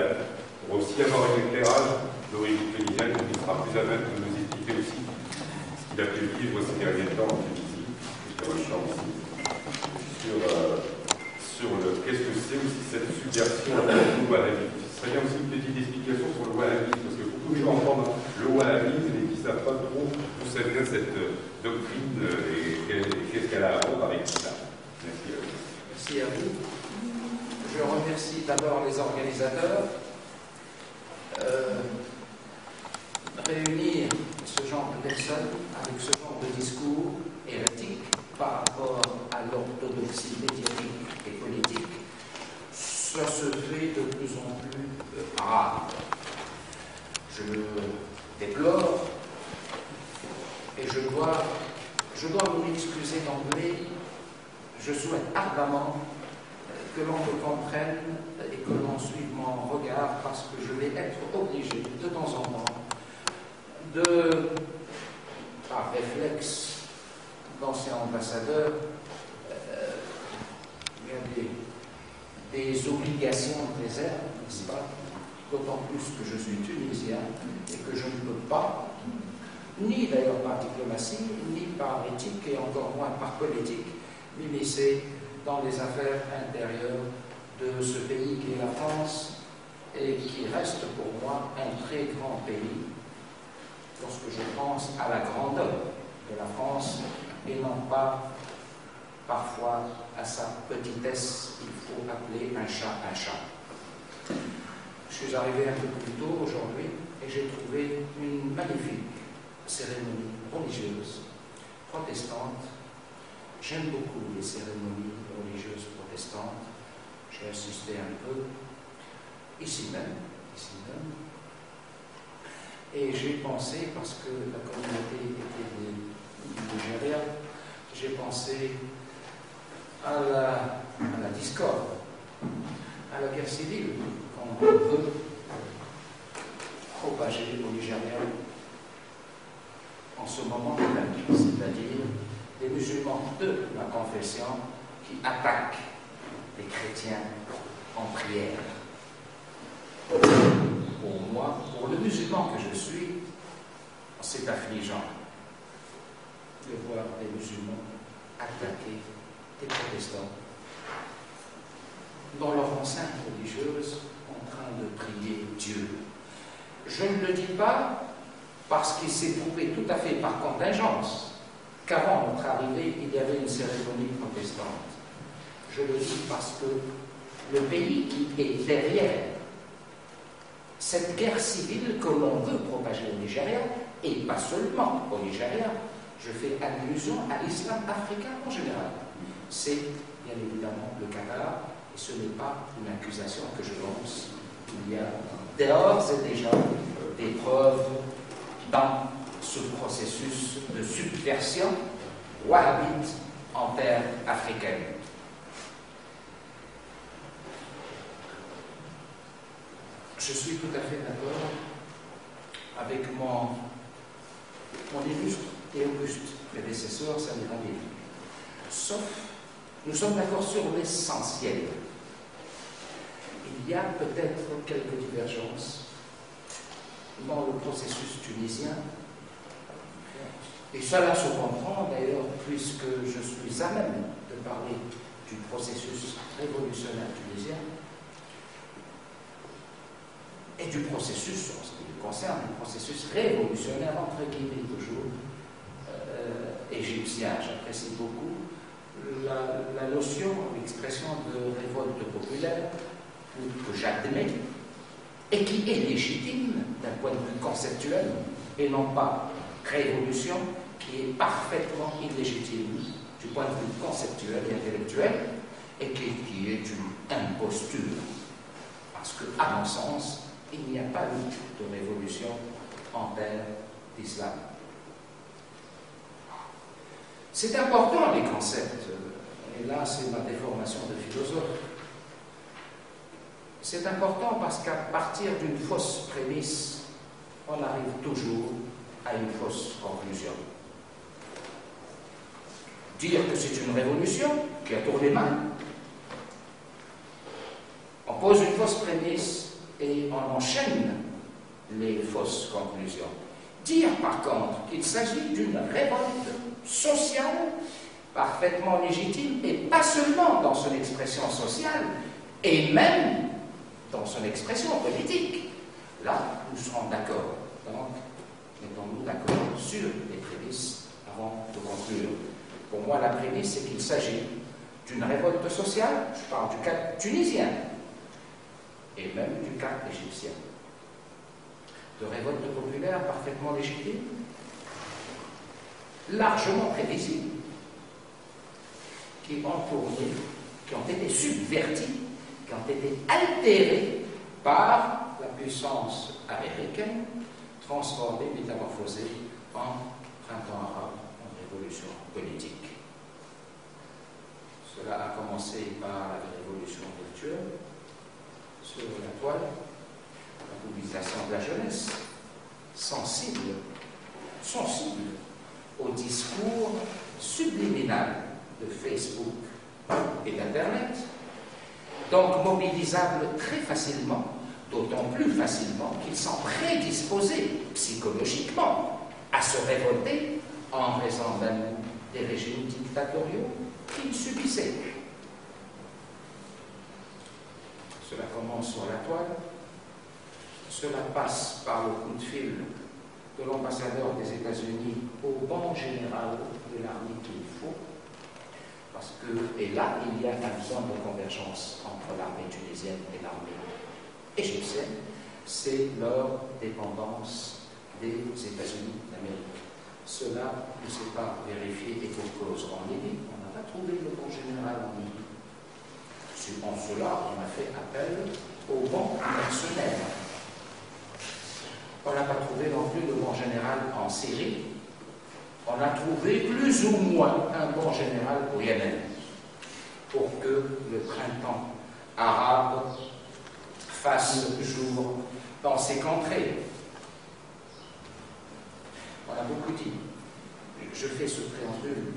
Riyad, pour aussi avoir un éclairage d'origine tunisienne, qui sera plus à même de nous expliquer aussi ce qu'il a pu vivre ces derniers temps en Tunisie, sur qu'est-ce que c'est aussi cette subversion du wahhabisme. Ce serait bien aussi une petite explication sur le wahhabisme, parce que beaucoup de gens entendent le wahhabisme et qui ne savent pas trop d'où ça vient cette doctrine et qu'est-ce qu'elle a à voir avec ça. Merci à vous. Merci à vous. Je remercie d'abord les organisateurs. Réunir ce genre de personnes avec ce genre de discours hérétique par rapport à l'orthodoxie médiatique et politique, ça se fait de plus en plus rare. Je le déplore et je dois m'en excuser d'emblée. Je souhaite ardemment que l'on me comprenne et que l'on suive mon regard, parce que je vais être obligé de temps en temps par réflexe d'ancien ambassadeur, il y a des obligations de réserve, n'est-ce pas? D'autant plus que je suis tunisien et que je ne peux pas, ni d'ailleurs par diplomatie, ni par éthique et encore moins par politique, m'immiscer dans les affaires intérieures de ce pays qui est la France et qui reste pour moi un très grand pays lorsque je pense à la grandeur de la France et non pas parfois à sa petitesse. Il faut appeler un chat un chat. Je suis arrivé un peu plus tôt aujourd'hui et j'ai trouvé une magnifique cérémonie religieuse protestante. J'aime beaucoup les cérémonies religieuses protestantes. J'ai assisté un peu ici même. Et j'ai pensé, parce que la communauté était du Nigeria, j'ai pensé à la discorde, à la guerre civile qu'on veut propager au Nigeria en ce moment même, c'est-à-dire des musulmans de ma confession qui attaquent les chrétiens en prière. Pour moi, pour le musulman que je suis, c'est affligeant de voir des musulmans attaquer des protestants dans leur enceinte religieuse en train de prier Dieu. Je ne le dis pas parce qu'il s'est trouvé tout à fait par contingence qu'avant notre arrivée, il y avait une cérémonie protestante. Je le dis parce que le pays qui est derrière cette guerre civile que l'on veut propager au Nigeria, et pas seulement au Nigeria, je fais allusion à l'islam africain en général. C'est bien évidemment le Qatar, et ce n'est pas une accusation que je lance. Il y a d'ores et déjà des preuves dans ce processus de subversion wahhabite en terre africaine. Je suis tout à fait d'accord avec mon illustre et auguste prédécesseur, Samir Ali. Sauf, nous sommes d'accord sur l'essentiel. Il y a peut-être quelques divergences dans le processus tunisien. Et cela se comprend d'ailleurs, puisque je suis à même de parler du processus révolutionnaire tunisien et du processus, en ce qui me concerne, du processus révolutionnaire, entre guillemets toujours, égyptien. J'apprécie beaucoup la notion, l'expression de révolte populaire, que j'admets, et qui est légitime d'un point de vue conceptuel, et non pas révolution, qui est parfaitement illégitime du point de vue conceptuel et intellectuel, et qui est une imposture. Parce que, à mon sens, il n'y a pas eu de révolution en terre d'islam. C'est important, les concepts, et là c'est ma déformation de philosophe. C'est important parce qu'à partir d'une fausse prémisse, on arrive toujours à une fausse conclusion. Dire que c'est une révolution qui a tourné mal, on pose une fausse prémisse et on enchaîne les fausses conclusions. Dire par contre qu'il s'agit d'une révolte sociale parfaitement légitime, et pas seulement dans son expression sociale, et même dans son expression politique. Là, nous serons d'accord. Donc, mettons-nous d'accord sur les prémices avant de conclure. Pour moi, la prémisse, c'est qu'il s'agit d'une révolte sociale, je parle du cas tunisien, et même du cas égyptien. De révolte populaire parfaitement légitime, largement prévisible, qui ont tourné, qui ont été subvertis, qui ont été altérés par la puissance américaine, transformée, métamorphosée en printemps arabe, en révolution politique. Cela a commencé par la révolution virtuelle sur la toile, la mobilisation de la jeunesse, sensible au discours subliminal de Facebook et d'Internet, donc mobilisables très facilement, d'autant plus facilement qu'ils sont prédisposés psychologiquement à se révolter en raison des régimes dictatoriaux qu'ils subissaient. Cela commence sur la toile, cela passe par le coup de fil de l'ambassadeur des États-Unis au ban général de l'armée qu'il faut, parce que, et là, il y a un besoin de convergence entre l'armée tunisienne et l'armée égyptienne, c'est leur dépendance des États-Unis d'Amérique. Cela ne s'est pas vérifié et pour cause en Libye. On n'a pas trouvé le bon général en Libye. En cela, on a fait appel au bon mercenaire. On n'a pas trouvé non plus le bon général en Syrie. On a trouvé plus ou moins un bon général au Yémen pour que le printemps arabe fasse jour dans ces contrées. On a beaucoup dit. Je fais ce préambule,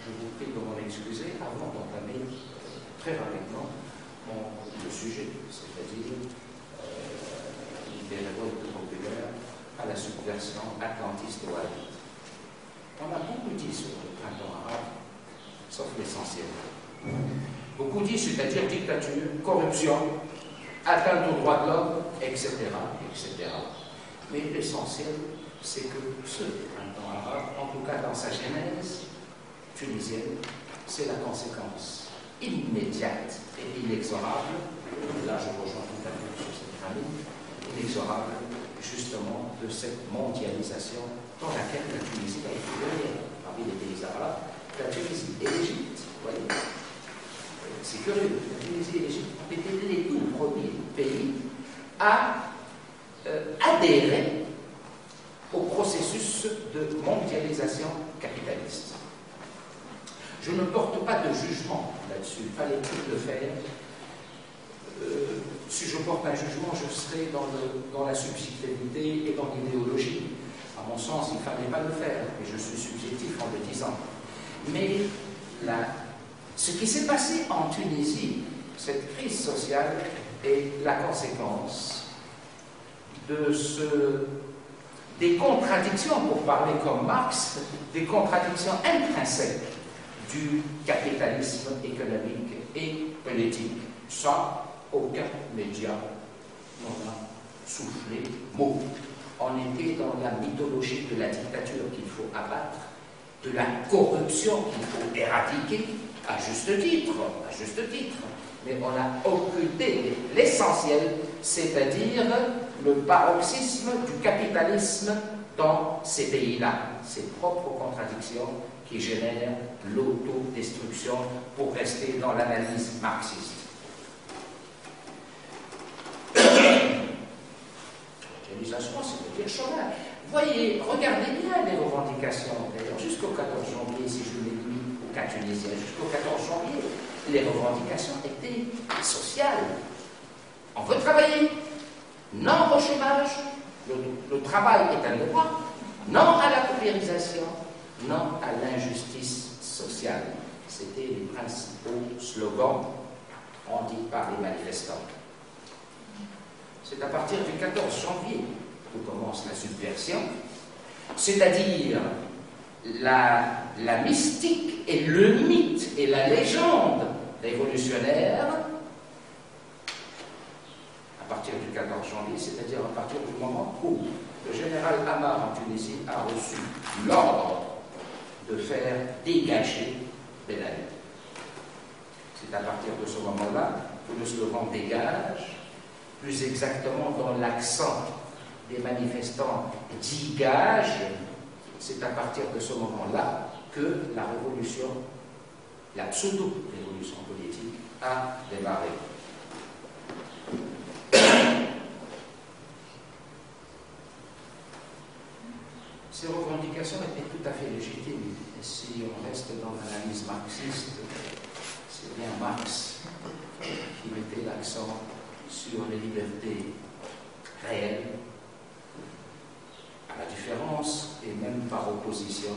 je vous prie de m'en excuser avant d'entamer très rapidement le sujet, c'est-à-dire des révoltes populaires à la subversion atlantiste wahhabite. On a beaucoup dit sur le printemps arabe, sauf l'essentiel. Beaucoup dit, c'est-à-dire dictature, corruption, atteinte aux droits de l'homme, etc., etc. Mais l'essentiel, c'est que ce printemps arabe, en tout cas dans sa genèse tunisienne, c'est la conséquence immédiate et inexorable, là je rejoins tout à fait sur cette famille, inexorable justement de cette mondialisation dans laquelle la Tunisie a été pionnière parmi les pays arabes. La Tunisie et l'Égypte, vous voyez, c'est curieux, la Tunisie et l'Égypte ont été les tout premiers pays à adhérer au processus de mondialisation capitaliste. Je ne porte pas de jugement là-dessus, fallait-il le faire. Si je porte un jugement, je serai dans la subjectivité et dans l'idéologie. À mon sens, il ne fallait pas le faire, et je suis subjectif en le disant. Mais ce qui s'est passé en Tunisie, cette crise sociale, est la conséquence des contradictions, pour parler comme Marx, des contradictions intrinsèques du capitalisme économique et politique. Ça, aucun média n'en a soufflé mot. On était dans la mythologie de la dictature qu'il faut abattre, de la corruption qu'il faut éradiquer, à juste titre, mais on a occulté l'essentiel, c'est-à-dire le paroxysme du capitalisme dans ces pays-là, ses propres contradictions qui génèrent l'autodestruction pour rester dans l'analyse marxiste. Mondialisation, c'est-à-dire chômage. Voyez, regardez bien les revendications, d'ailleurs, jusqu'au 14 janvier, si je l'ai mis au cas tunisien, jusqu'au 14 janvier, les revendications étaient sociales. On veut travailler, non au chômage, le travail est un droit, non à la paupérisation, non à l'injustice sociale. C'était les principaux slogans brandis par les manifestants. c'est à partir du 14 janvier que commence la subversion, c'est-à-dire la mystique et le mythe et la légende révolutionnaire à partir du 14 janvier, c'est-à-dire à partir du moment où le général Hamar en Tunisie a reçu l'ordre de faire dégager Ben Ali. C'est à partir de ce moment-là que le slogan dégage, plus exactement dans l'accent des manifestants dégage, c'est à partir de ce moment-là que la révolution, la pseudo-révolution politique a démarré. Ces revendications étaient tout à fait légitimes. Et si on reste dans l'analyse marxiste, c'est bien Marx qui mettait l'accent sur les libertés réelles, à la différence, et même par opposition,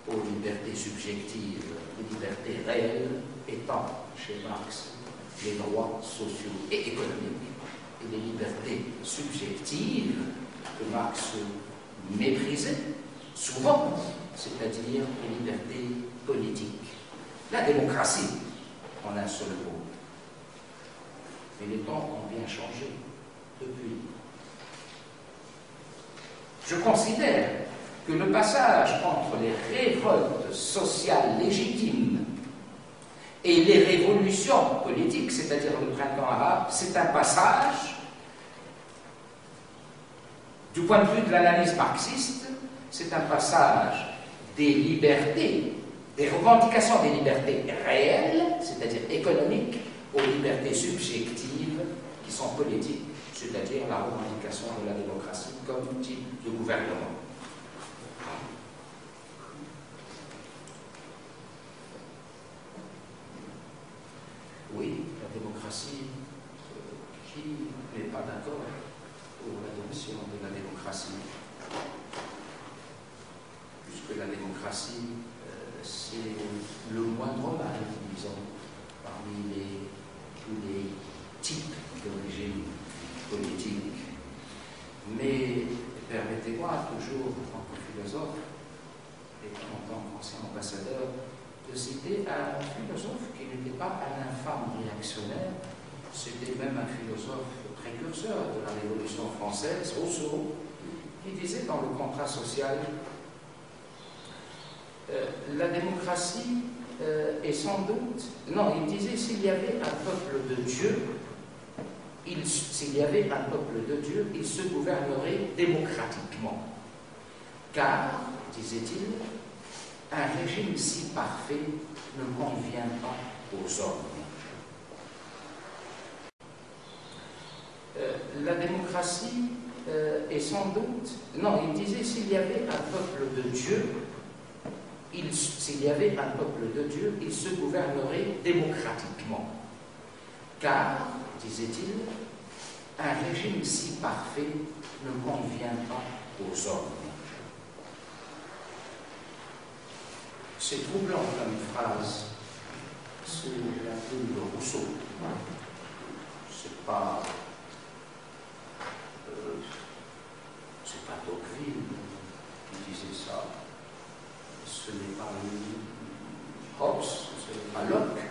aux libertés subjectives. Les libertés réelles étant, chez Marx, les droits sociaux et économiques, et les libertés subjectives que Marx méprisait souvent, c'est-à-dire les libertés politiques. La démocratie, en un seul mot. Mais les temps ont bien changé depuis. Je considère que le passage entre les révoltes sociales légitimes et les révolutions politiques, c'est-à-dire le printemps arabe, c'est un passage, du point de vue de l'analyse marxiste, c'est un passage des libertés, des revendications des libertés réelles, c'est-à-dire économiques, aux libertés subjectives qui sont politiques, c'est-à-dire la revendication de la démocratie comme type de gouvernement. Oui, la démocratie, qui n'est pas d'accord pour l'adoption de la démocratie, puisque la démocratie, c'est le moindre mal, disons, parmi tous les types de régime politique. Mais permettez-moi, toujours en tant que philosophe et en tant qu'ancien ambassadeur, de citer un philosophe qui n'était pas un infâme réactionnaire, c'était même un philosophe précurseur de la Révolution française, Rousseau, qui disait dans le contrat social la démocratie est sans doute... Non, il disait s'il y avait un peuple de Dieu, s'il y avait un peuple de Dieu, il se gouvernerait démocratiquement. Car, disait-il, un régime si parfait ne convient pas aux hommes. La démocratie est sans doute... Non, il disait s'il y avait un peuple de Dieu, s'il y avait un peuple de Dieu, il se gouvernerait démocratiquement. Car, disait-il, un régime si parfait ne convient pas aux hommes. C'est troublant comme phrase, c'est la plume de Rousseau. C'est pas Tocqueville qui disait ça. Ce n'est pas Hobbes, ce n'est pas Locke,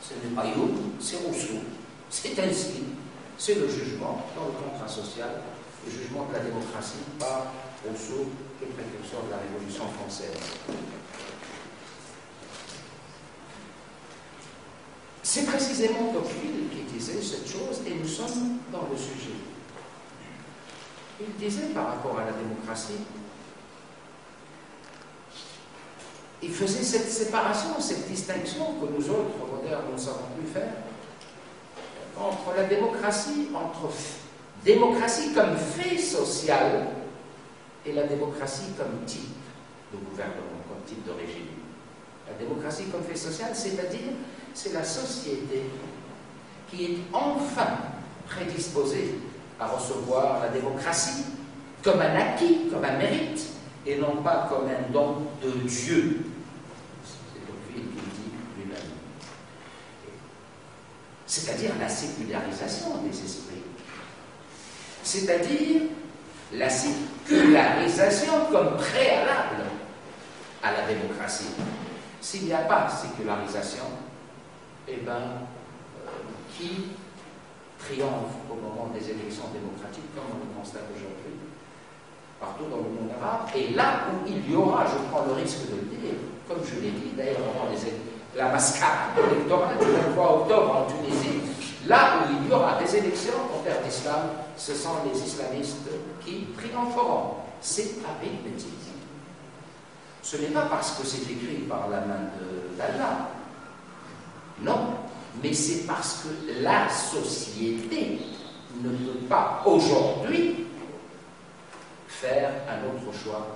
ce n'est pas Hume, c'est Rousseau. C'est ainsi. C'est le jugement dans le contrat social, le jugement de la démocratie par Rousseau, qui est précurseur de la Révolution française. C'est précisément Tocqueville qui disait cette chose, et nous sommes dans le sujet. Il disait par rapport à la démocratie, il faisait cette séparation, cette distinction que nous autres, modernes, nous ne savons plus faire, entre la démocratie, entre démocratie comme fait social et la démocratie comme type de gouvernement, comme type de régime. La démocratie comme fait social, c'est-à-dire, c'est la société qui est enfin prédisposée à recevoir la démocratie comme un acquis, comme un mérite, et non pas comme un don de Dieu. C'est Tocqueville qui le dit lui-même. C'est-à-dire la sécularisation des esprits. c'est-à-dire la sécularisation comme préalable à la démocratie. S'il n'y a pas sécularisation, eh bien, qui triomphe au moment des élections démocratiques, comme on le constate aujourd'hui, partout dans le monde arabe, et là où il y aura, je prends le risque de le dire, comme je l'ai dit d'ailleurs avant la mascarade électorale du 23 octobre en Tunisie, là où il y aura des élections en terre d'islam, ce sont les islamistes qui triompheront. C'est arithmétique. Ce n'est pas parce que c'est écrit par la main d'Allah. Non, mais c'est parce que la société ne peut pas aujourd'hui faire un autre choix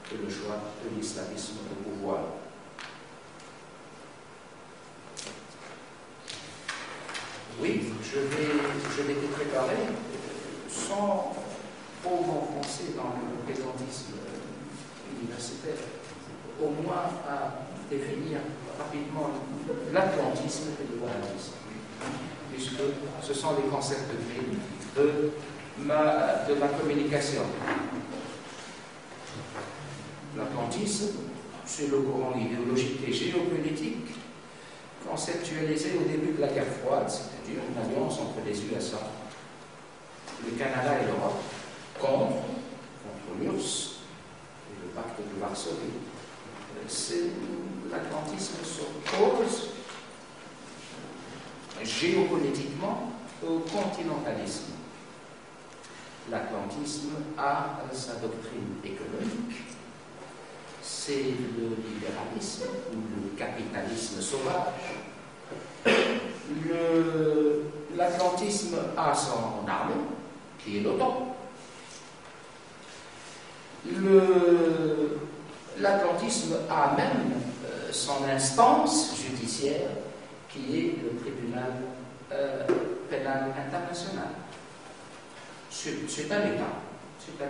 que le choix de l'islamisme au pouvoir. Oui, je vais te préparer sans trop m'enfoncer dans le présentisme universitaire, au moins à définir rapidement l'atlantisme et le wahhabisme, puisque ce sont les concepts clés de ma communication. L'atlantisme, c'est le courant idéologique et géopolitique conceptualisé au début de la guerre froide, c'est-à-dire une alliance entre les USA, le Canada et l'Europe, contre l'URSS et le pacte de Varsovie. L'atlantisme s'oppose géopolitiquement au continentalisme. L'atlantisme a sa doctrine économique, c'est le libéralisme ou le capitalisme sauvage. L'atlantisme a son armée, qui est l'OTAN. L'atlantisme a même son instance judiciaire, qui est le tribunal pénal international. C'est un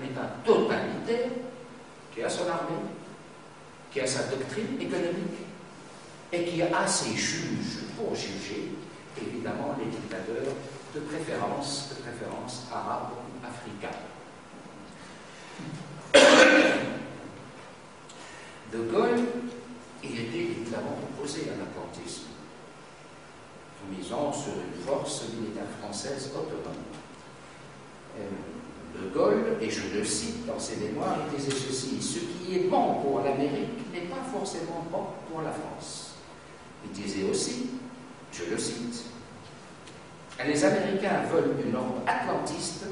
État totalitaire qui a son armée, qui a sa doctrine économique et qui a ses juges pour juger, évidemment, les dictateurs de préférence arabes ou africains. De Gaulle, il était évidemment opposé à l'atlantisme, misant sur une force militaire française autonome. De Gaulle, et je le cite dans ses mémoires, il disait ceci: ce qui est bon pour l'Amérique n'est pas forcément bon pour la France. Il disait aussi, je le cite, les Américains veulent une Europe atlantiste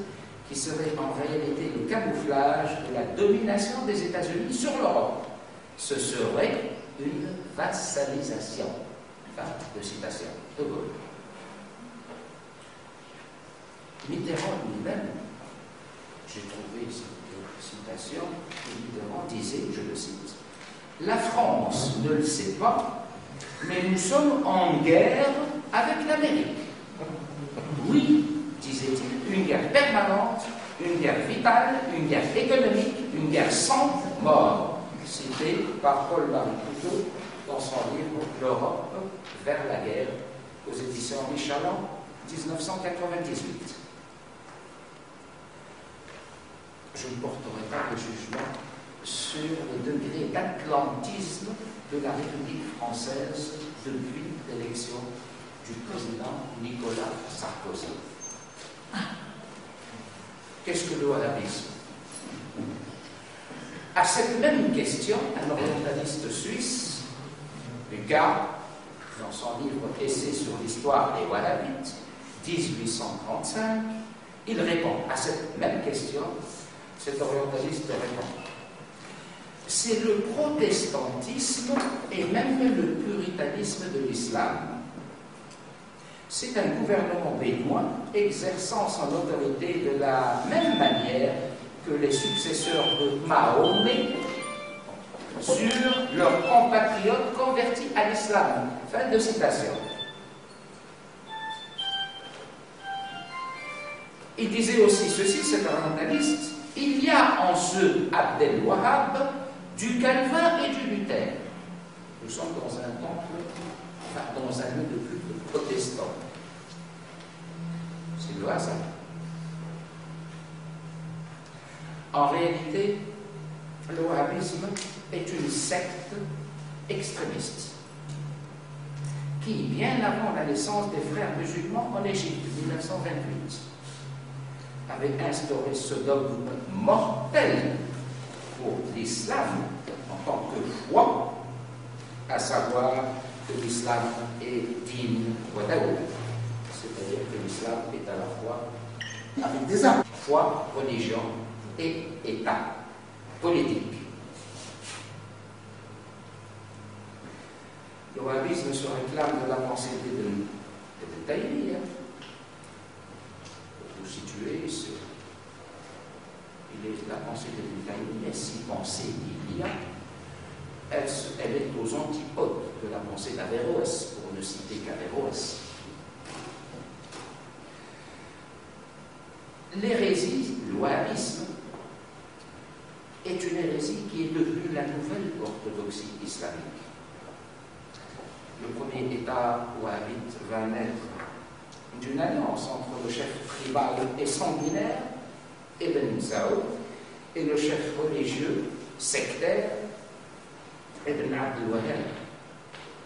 qui serait en réalité le camouflage de la domination des États-Unis sur l'Europe. Ce serait une vassalisation. Fin de citation de Gaulle. Mitterrand lui-même, j'ai trouvé cette citation, Mitterrand disait, je le cite, « La France ne le sait pas, mais nous sommes en guerre avec l'Amérique. » Oui, disait-il, une guerre permanente, une guerre vitale, une guerre économique, une guerre sans mort, cité par Paul-Marie Couteau dans son livre « L'Europe vers la guerre » aux éditions Michelin, 1998. Je ne porterai pas de jugement sur le degré d'atlantisme de la République française depuis l'élection du président Nicolas Sarkozy. Qu'est-ce que le wahhabisme? À cette même question, un orientaliste suisse, Lucas, dans son livre Essai sur l'histoire des wahhabites, 1835, il répond à cette même question. Cet orientaliste répond: c'est le protestantisme et même le puritanisme de l'islam. C'est un gouvernement bédouin exerçant son autorité de la même manière que les successeurs de Mahomet sur leurs compatriotes convertis à l'islam. Fin de citation. Il disait aussi ceci, cet orientaliste: il y a en ce Abdel Wahhab du Calvin et du Luther. Nous sommes dans un temple, enfin dans un lieu de culte protestant. C'est le hasard. En réalité, le wahhabisme est une secte extrémiste qui, bien avant la naissance des frères musulmans en Égypte, 1928, avait instauré ce dogme mortel pour l'islam en tant que foi, à savoir que l'islam est din wa dawla, c'est-à-dire que l'islam est à la fois avec des armes, foi, religion et État politique. Le wahhabisme se réclame de la pensée de Taïmiyya. Pour vous situer, la pensée de Taïmiyya, si pensée il y a, elle est aux antipodes de la pensée d'Averroès, pour ne citer qu'Averroès. L'hérésie, le wahhabisme, est une hérésie qui est devenue la nouvelle orthodoxie islamique. Le premier État wahhabite va naître d'une alliance entre le chef tribal et sanguinaire, Ibn Saoud, et le chef religieux sectaire, Ibn Abd al-Wahhab.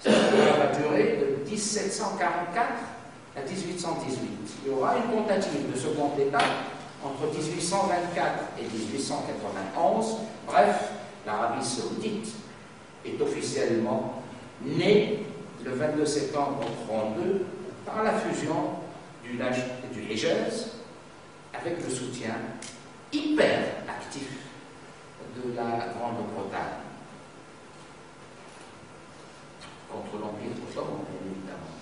Ça va durer de 1744 à 1818. Il y aura une tentative de second État entre 1824 et 1891. Bref, l'Arabie saoudite est officiellement née le 22 septembre 1932 par la fusion du Hijaz avec le soutien hyper actif de la Grande-Bretagne contre l'Empire ottoman, bien évidemment.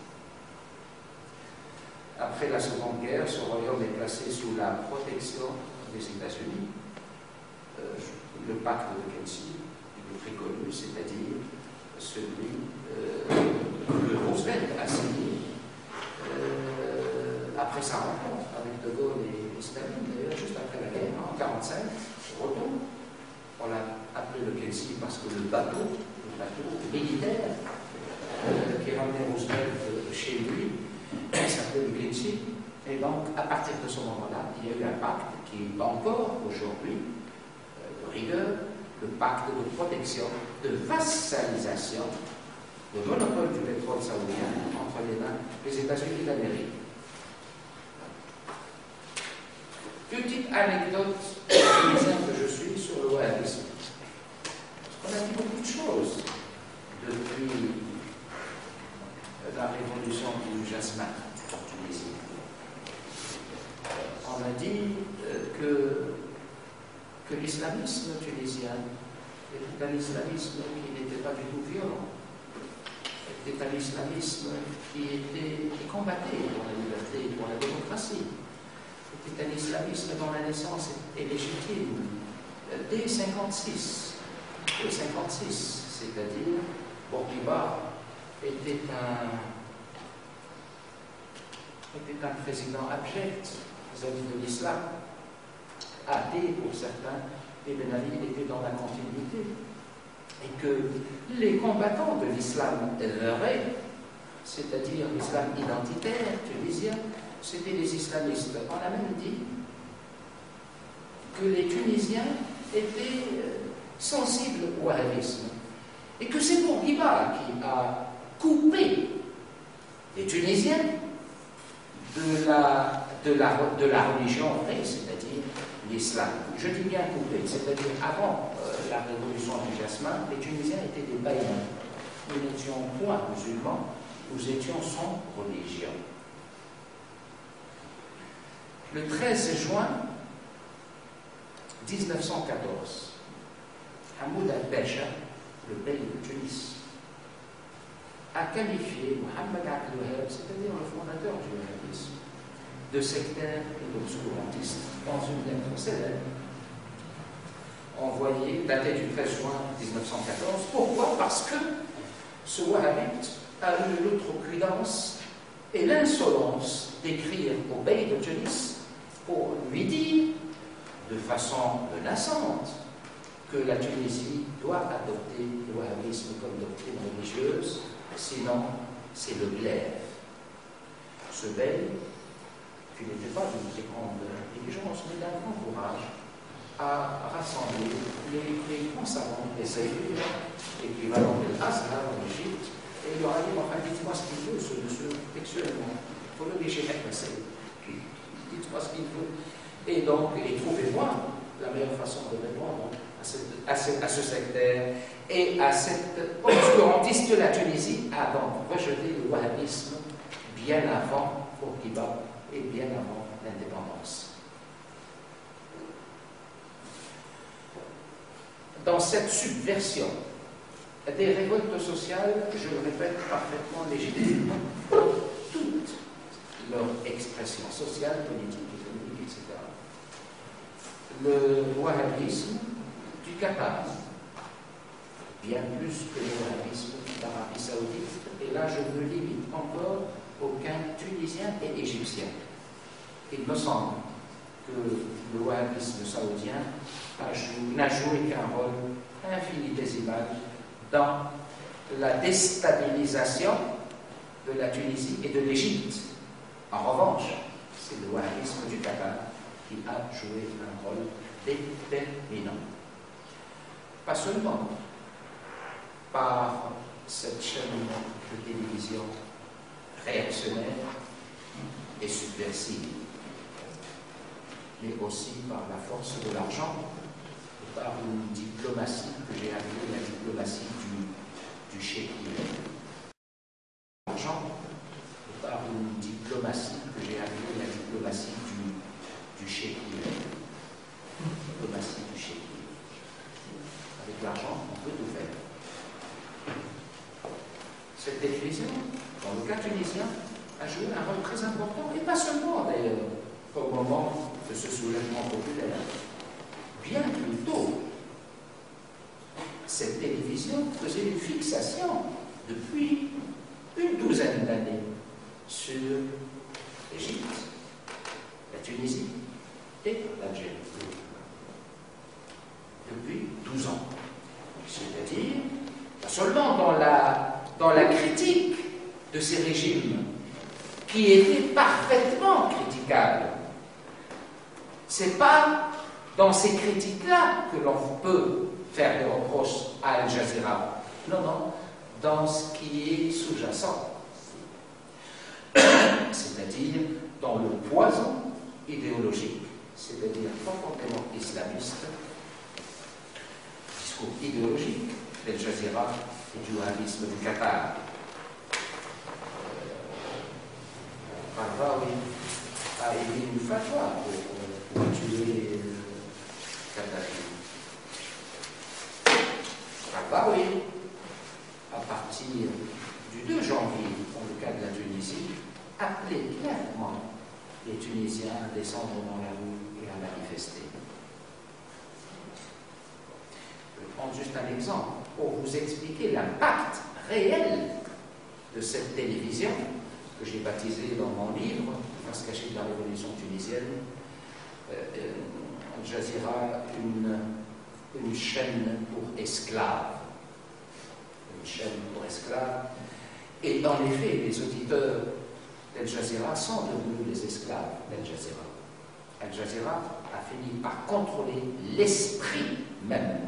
Après la Seconde Guerre, ce royaume est placé sous la protection des États-Unis. Le pacte de Kelsey, il est très connu, c'est-à-dire celui que Roosevelt a signé après sa rencontre avec De Gaulle et Staline, d'ailleurs juste après la guerre, en 1945, au retour. On l'a appelé le Kelsey parce que le bateau militaire qui ramenait Roosevelt chez lui s'appelait le Kelsey. Et donc, à partir de ce moment-là, il y a eu un pacte qui est encore aujourd'hui de rigueur, le pacte de protection, de vassalisation, de monopole du pétrole saoudien entre les mains des États-Unis d'Amérique. Petite anecdote tunisienne que je suis sur le wahhabisme. On a dit beaucoup de choses depuis la révolution du jasmin en Tunisie. On a dit que l'islamisme tunisien était un islamisme qui n'était pas du tout violent, était un islamisme qui combattait pour la liberté et pour la démocratie. C'était un islamisme dont la naissance est légitime dès 1956. Dès 1956, c'est-à-dire Bourguiba était un président abject vis-à-vis de l'islam, athée pour certains, et Ben Ali était dans la continuité. Et que les combattants de l'islam vrai, c'est-à-dire l'islam identitaire tunisien, c'était les islamistes. On a même dit que les Tunisiens étaient sensibles au wahhabisme. Et que c'est Bourguiba qui a coupé les Tunisiens de la religion vraie, c'est-à-dire l'islam. Je dis bien coupé, c'est-à-dire avant la révolution du jasmin, les Tunisiens étaient des païens. Nous n'étions point musulmans, nous étions sans religion. Le 13 juin 1914, Hamoud al-Besha, le bey de Tunis, a qualifié Mohamed Abd al-Wahhab, c'est-à-dire le fondateur du wahhabisme, de sectaire et d'obscurantiste dans une lettre célèbre envoyée, datée du 13 juin 1914. Pourquoi? Parce que ce wahhabite a eu l'outrecuidance et l'insolence d'écrire au bey de Tunis pour lui dire de façon menaçante que la Tunisie doit adopter le wahhabisme comme doctrine religieuse, sinon c'est le glaive. Ce bey, qui n'était pas d'une très grande diligence, mais d'un grand courage, a rassemblé les grands savants, les saïds, l'équivalent de l'Azhar en Égypte, et il leur a dit, enfin, dites-moi ce qu'il veut, ce monsieur, textuellement. Il faut l'obliger à passer. Dites-moi ce qu'il veut. Et donc, trouvez-moi la meilleure façon de répondre à ce sectaire et à cette obscurantiste de la Tunisie a donc rejeté le wahhabisme bien avant Bourguiba et bien avant l'indépendance. Dans cette subversion des révoltes sociales, je le répète, parfaitement légitimes, toute leur expression sociale, politique, économique, etc. Le wahhabisme du Qatar, bien plus que le wahhabisme d'Arabie Saoudite, et là je me limite encore aux cas tunisiens et égyptiens. Il me semble que le wahhabisme saoudien n'a joué qu'un rôle infinitésimal dans la déstabilisation de la Tunisie et de l'Égypte. En revanche, c'est le wahhabisme du Qatar qui a joué un rôle déterminant. Pas seulement par cette chaîne de télévision réactionnaire et subversive, mais aussi par la force de l'argent et par une diplomatie que j'ai appelée la diplomatie du chéquier. L'argent et par une diplomatie que j'ai appelée la diplomatie du chéquier. Diplomatie du chéquier. Avec l'argent, on peut tout faire. Cette télévision, dans le cas tunisien, a joué un rôle très important, et pas seulement d'ailleurs, au moment de ce soulèvement populaire. Bien plus tôt, cette télévision faisait une fixation depuis une douzaine d'années sur l'Égypte, la Tunisie et l'Algérie. Depuis 12 ans. C'est-à-dire, pas seulement dans la critique de ces régimes qui étaient parfaitement critiquables. C'est pas dans ces critiques-là que l'on peut faire des reproches à Al Jazeera. Non, non, dans ce qui est sous-jacent. C'est-à-dire dans le poison idéologique, c'est-à-dire profondément islamiste, discours idéologique d'Al Jazeera et du wahhabisme du Qatar. Al-Rawi a émis une fatwa pour tuer Kadhafi. Al-Rawi, à partir du 2 janvier, dans le cas de la Tunisie, appelait clairement les Tunisiens à descendre dans la rue et à manifester. Je vais prendre juste un exemple pour vous expliquer l'impact réel de cette télévision que j'ai baptisé dans mon livre, Face cachée de la révolution tunisienne, Al Jazeera, une chaîne pour esclaves. Une chaîne pour esclaves. Et en effet, les auditeurs d'Al Jazeera sont devenus les esclaves d'Al Jazeera. Al Jazeera a fini par contrôler l'esprit même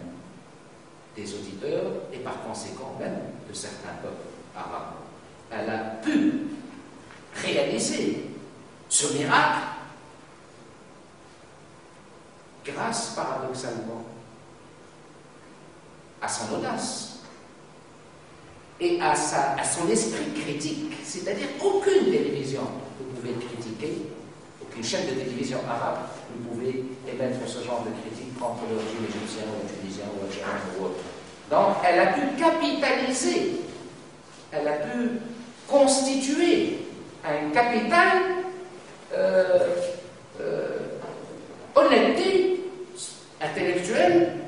des auditeurs et par conséquent même de certains peuples arabes. Elle a pu réaliser ce miracle grâce, paradoxalement, à son audace et à son esprit critique. C'est-à-dire aucune télévision ne pouvait critiquer, aucune chaîne de télévision arabe ne pouvait émettre ce genre de critique contre le régime égyptien ou tunisien ou algérien ou autre. Donc elle a pu capitaliser, elle a pu constituer un capital honnêteté intellectuelle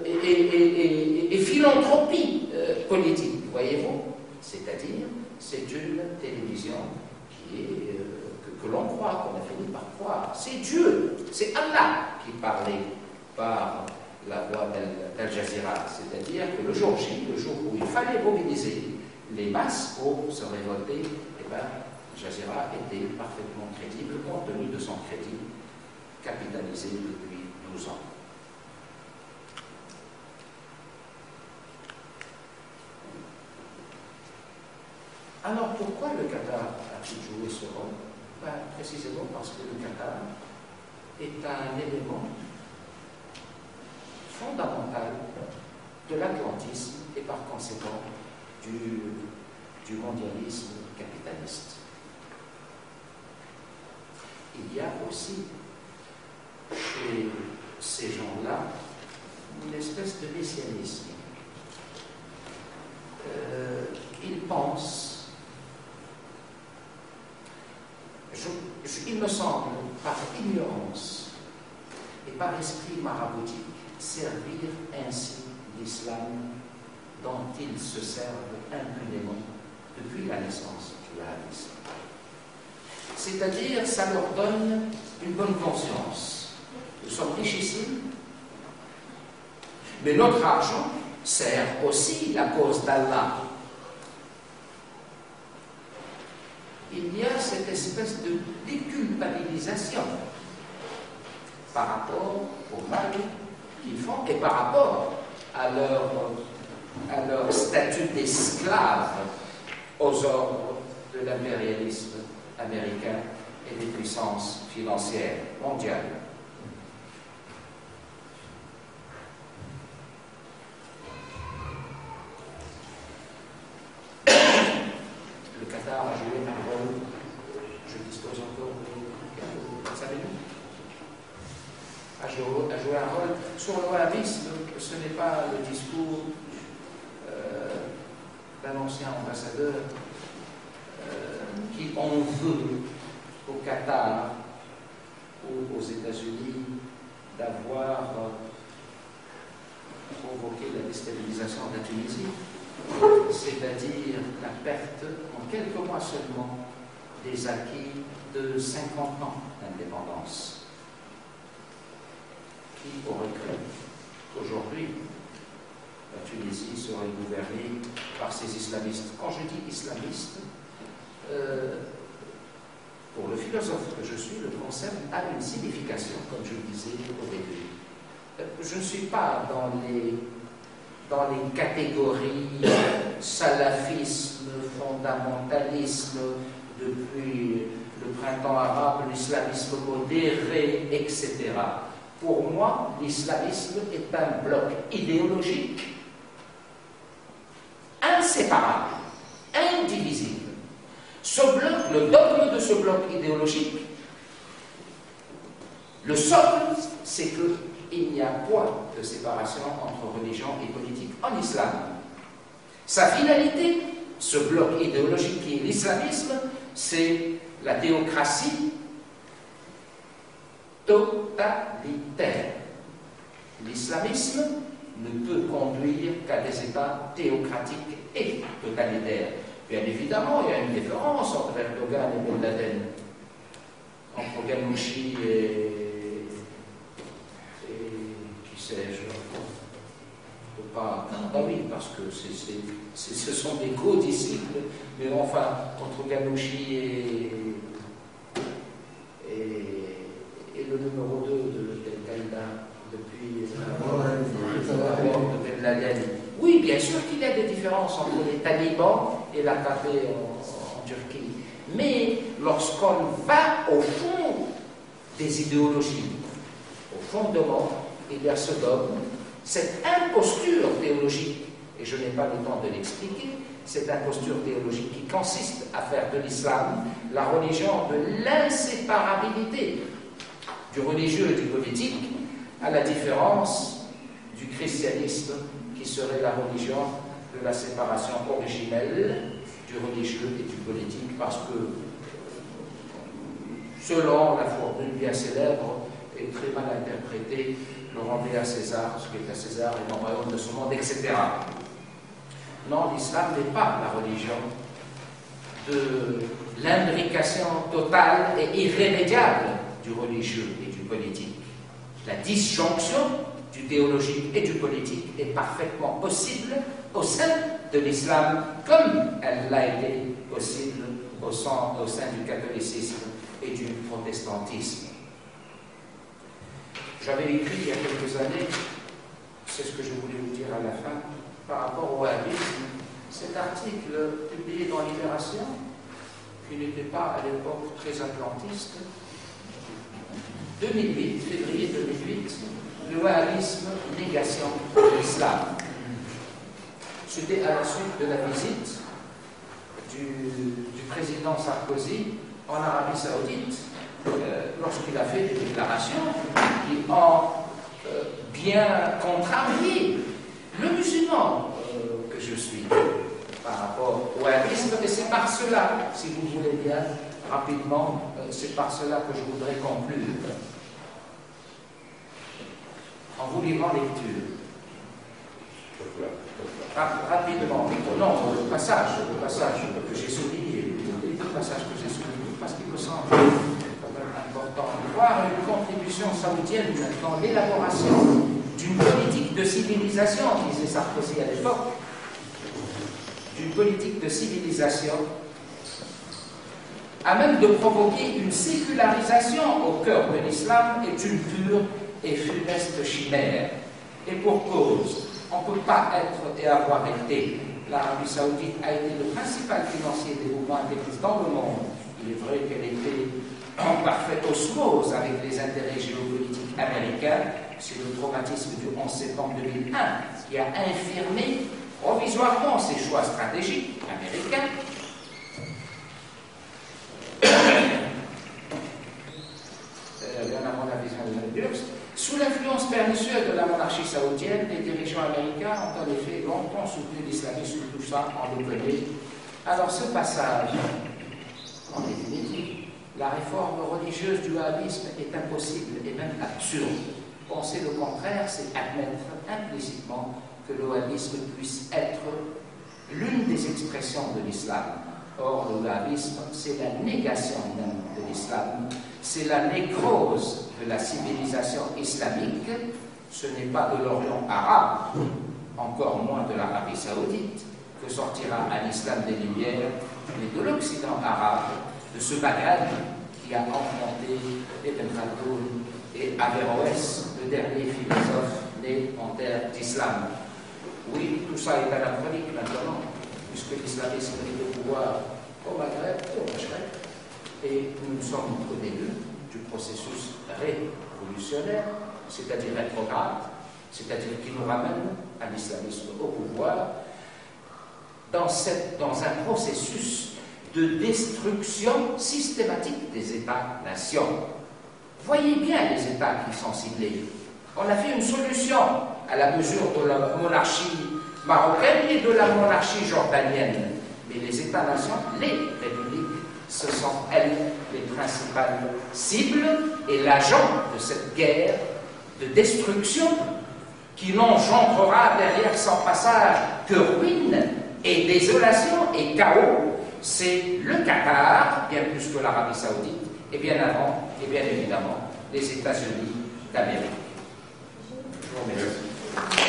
et philanthropie politique, voyez-vous. C'est-à-dire, c'est une télévision qui est, que l'on croit, qu'on a fini par croire. C'est Dieu, c'est Allah qui parlait par la voix d'Al Jazeera. C'est-à-dire que le jour J, le jour où il fallait mobiliser les masses pour se révolter, eh bien, Al Jazeera était parfaitement crédible compte tenu de son crédit capitalisé depuis 12 ans. Alors pourquoi le Qatar a-t-il joué ce rôle? Précisément parce que le Qatar est un élément fondamental de l'atlantisme et par conséquent du mondialisme capitaliste. Il y a aussi chez ces gens-là une espèce de messianisme. Ils pensent, il me semble, par ignorance et par esprit maraboutique, servir ainsi l'islam dont ils se servent impunément depuis la naissance du wahhabisme. C'est-à-dire, ça leur donne une bonne conscience. Nous sommes richissimes, mais notre argent sert aussi la cause d'Allah. Il y a cette espèce de déculpabilisation par rapport au mal qu'ils font et par rapport à leur statut d'esclave aux ordres de l'impérialisme américain et des puissances financières mondiales. Le Qatar a joué un rôle, je dispose encore de 5 minutes, a joué un rôle sur le wahhabisme. Ce n'est pas le discours d'un ancien ambassadeur qui en veut au Qatar ou aux États-Unis d'avoir provoqué la déstabilisation de la Tunisie, c'est-à-dire la perte en quelques mois seulement des acquis de 50 ans d'indépendance. Qui aurait cru qu'aujourd'hui la Tunisie serait gouvernée par ces islamistes? Quand je dis islamistes, pour le philosophe que je suis, le concept a une signification, comme je le disais au début. Je ne suis pas dans les catégories salafisme, fondamentalisme, depuis le printemps arabe, l'islamisme modéré, etc. Pour moi, l'islamisme est un bloc idéologique inséparable, indivisible. Ce bloc, le dogme de ce bloc idéologique, le socle, c'est qu'il n'y a point de séparation entre religion et politique en islam. Sa finalité, ce bloc idéologique qui est l'islamisme, c'est la théocratie totalitaire. L'islamisme ne peut conduire qu'à des États théocratiques et totalitaires. Bien évidemment, il y a une différence entre Erdogan et Ben Laden, entre Ghanouchi et qui sais-je, pas. Ah oui, parce que ce sont des co-disciples, mais enfin, entre Ghanouchi et le numéro 2 de Al-Qaïda depuis la mort de Ben Laden. Oui, bien sûr qu'il y a des différences entre les talibans et l'AKP en Turquie. Mais lorsqu'on va au fond des idéologies, au fondement, il y a ce dogme, cette imposture théologique, et je n'ai pas le temps de l'expliquer, cette imposture théologique qui consiste à faire de l'islam la religion de l'inséparabilité du religieux et du politique, à la différence du christianisme qui serait la religion de la séparation originelle du religieux et du politique, parce que selon la formule bien célèbre et très mal interprétée, le rendez à César, ce qui est à César et non royaume de ce monde, etc. Non, l'islam n'est pas la religion de l'imbrication totale et irrémédiable du religieux et du politique. La disjonction du théologique et du politique est parfaitement possible au sein de l'islam, comme elle l'a été possible au sein du catholicisme et du protestantisme. J'avais écrit il y a quelques années, c'est ce que je voulais vous dire à la fin, par rapport au wahhabisme, cet article publié dans Libération, qui n'était pas à l'époque très atlantiste, 2008, février 2008, le wahhabisme, négation de l'islam. C'était à la suite de la visite du président Sarkozy en Arabie Saoudite, lorsqu'il a fait des déclarations qui ont bien contrarié le musulman que je suis par rapport au wahhabisme. Et c'est par cela, si vous voulez bien, rapidement, c'est par cela que je voudrais conclure. En vous livrant lecture. Rapidement, non, le passage que j'ai souligné, les deux passages que j'ai soulignés, parce qu'il me semble quand même important de voir une contribution saoudienne dans l'élaboration d'une politique de civilisation, disait Sarkozy à l'époque, d'une politique de civilisation à même de provoquer une sécularisation au cœur de l'islam est une pure et funeste chimère. Et pour cause, on ne peut pas être et avoir été. L'Arabie Saoudite a été le principal financier des mouvements intégristes dans le monde. Il est vrai qu'elle était en parfaite osmose avec les intérêts géopolitiques américains. C'est le traumatisme du 11 septembre 2001 qui a infirmé provisoirement ses choix stratégiques américains. Sous l'influence pernicieuse de la monarchie saoudienne, les dirigeants américains ont en effet longtemps soutenu l'islamisme, tout ça, on le connaît. Alors ce passage, en définitive, la réforme religieuse du wahhabisme est impossible et même absurde. Penser le contraire, c'est admettre implicitement que le wahhabisme puisse être l'une des expressions de l'islam. Or, le wahhabisme, c'est la négation même de l'islam, c'est la nécrose de la civilisation islamique. Ce n'est pas de l'Orient arabe, encore moins de l'Arabie Saoudite, que sortira un islam des Lumières, mais de l'Occident arabe, de ce Bagdad qui a enfanté Ibn Khaldoun et Averroès, le dernier philosophe né en terre d'islam. Oui, tout ça est anachronique maintenant, puisque l'islamisme est au pouvoir au Maghreb et au Maghreb. Et nous sommes au début du processus révolutionnaire, c'est-à-dire rétrograde, c'est-à-dire qui nous ramène à l'islamisme au pouvoir, dans un processus de destruction systématique des États-nations. Voyez bien les États qui sont ciblés. On a fait une solution à la mesure de la monarchie marocaine et de la monarchie jordanienne. Mais les États-nations, les républiques, ce sont elles les principales cibles et l'agent de cette guerre de destruction qui n'engendrera derrière son passage que ruine et désolation et chaos. C'est le Qatar, bien plus que l'Arabie Saoudite, et bien avant, et bien évidemment, les États-Unis d'Amérique. Je vous remercie.